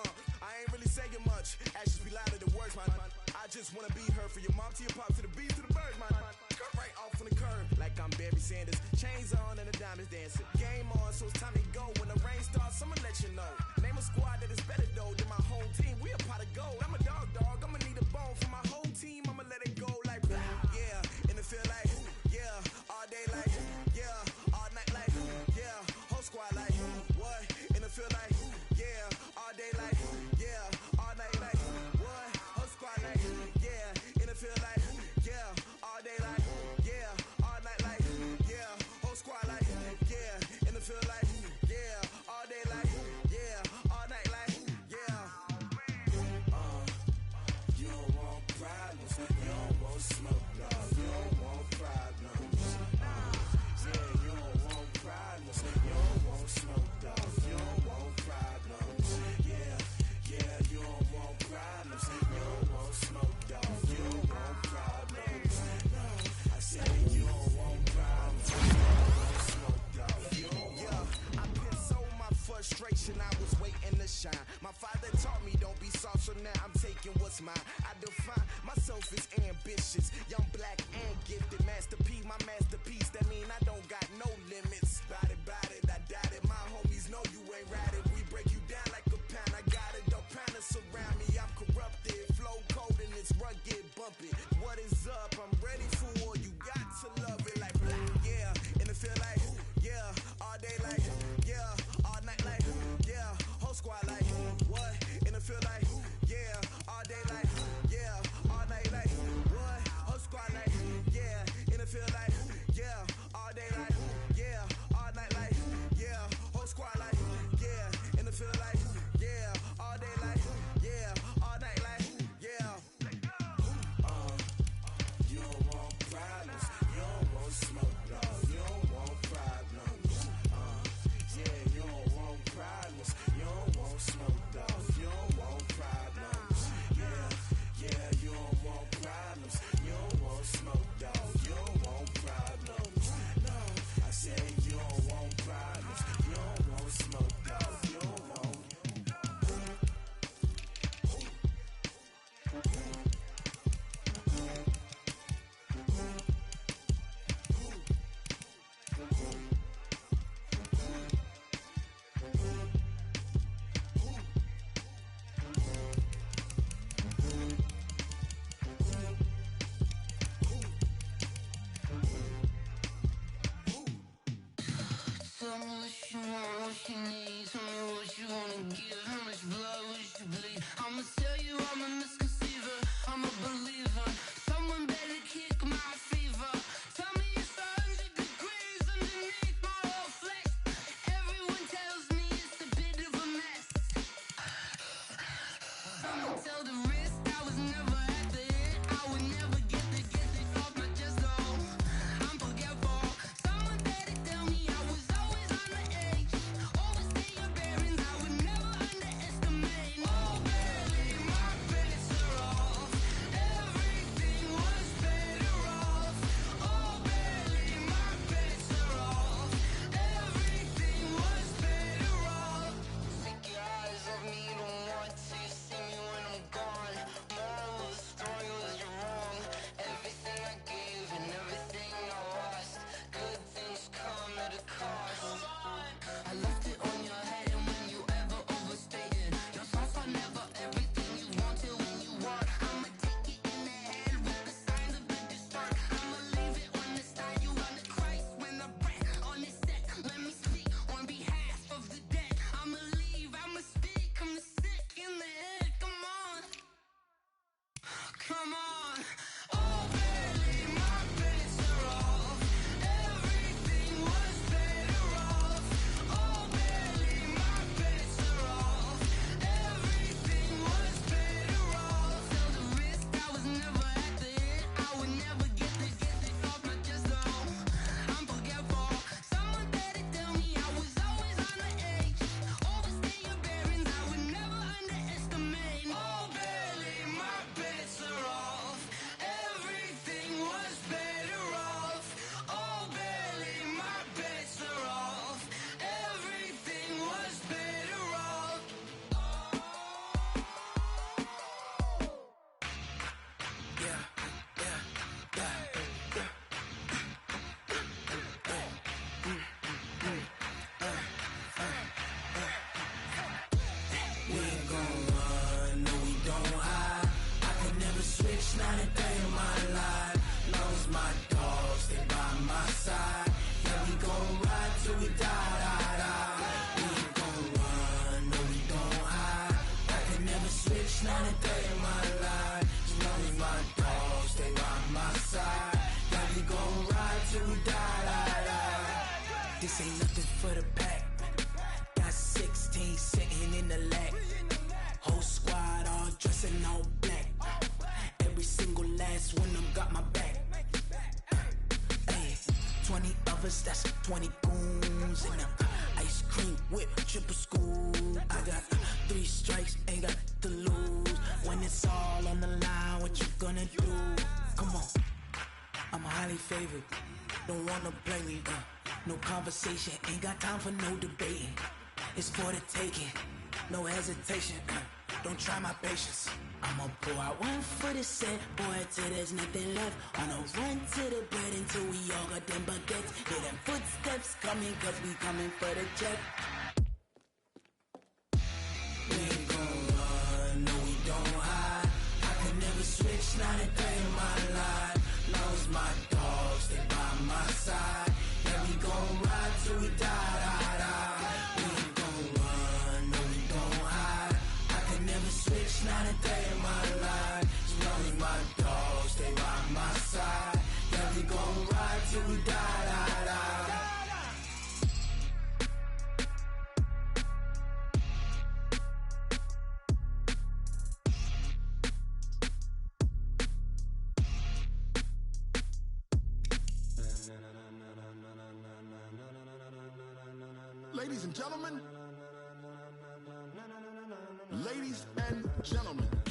I ain't really saying much. Actions be louder than words, man. I just wanna be heard for your mom to your pop to the beat to the bird, man. Cut right off on the curb like I'm Barry Sanders. Chains on and the diamonds dancing. Game on, so it's time to go. When the rain starts, I'ma let you know. Name a squad that is better though than my whole team. We a pot of gold. I'm a dog. I'ma need a bone for my whole team. I'ma let it go like yeah. And it feel like yeah. All day like yeah. All night like yeah. Whole squad like what? And it feel like yeah. All day like yeah. All night like what? Whole squad like yeah. And it feel like yeah. All day like yeah. All night like yeah. Whole squad like yeah. And it feel like yeah. All day like yeah. All night like yeah. You don't want problems. You don't want smoke, dog. You don't want problems. Yeah, you don't want problems. You don't want smoke, dog. You don't want problems. Yeah, you don't want problems. You don't want smoke, dog. You don't want problems. No, I say you don't want problems. You don't want smoke, dog. You don't want. Yeah, I been so my frustration. I was waiting to shine. My father taught me don't be soft, so now I'm taking what's mine. I define myself as ambitious, young, black, and gifted. Master P, my masterpiece. That mean I don't got no limits. Bout it, I doubt it. My homies know you ain't ride it. We break you down like a pound. I got it, don't pound us around me. I'm corrupted, flow cold and it's rugged, bumpy. What is up? I'm ready for war. You got to love it like yeah. And it feel like yeah. All day like yeah. All night like yeah. Whole squad like what? And it feel like yeah. All day like yeah. All night like what? Whole squad like yeah. And it feel like yeah. All day like yeah. All night like yeah. Whole squad like yeah. And it feel like switch, not a day in my life. As long as my dogs stay by my side, yeah, we gon' ride till we die, die, die. This ain't nothing for the pack. Got 16 sitting in the lag. Whole squad all dressing all black. Every single last one of them got my back. Hey, 20 of us, that's 20 goons in them. Ice cream whip, triple scoop. I got 3 strikes, ain't got to lose. When it's all on the line, what you gonna do? Come on, I'm highly favored. Don't wanna play me, no conversation, ain't got time for no debating. It's for the taking, no hesitation, don't try my patience. I'ma pour out one for the set, boy, till there's nothing left. On a run to the bed until we all got them baguettes. Hear them footsteps coming, cause we coming for the check. We ain't gon' run, no we don't hide. I can never switch, not a day in my life. Long as my dogs stay by my side, yeah, we gon' ride till we die, die, die. We ain't gon' run, no we don't hide. I can never switch, not a day in my life. As long as my dogs stay by my side, yeah, we gon' ride till we die, die, die. Ladies and gentlemen, ladies and gentlemen.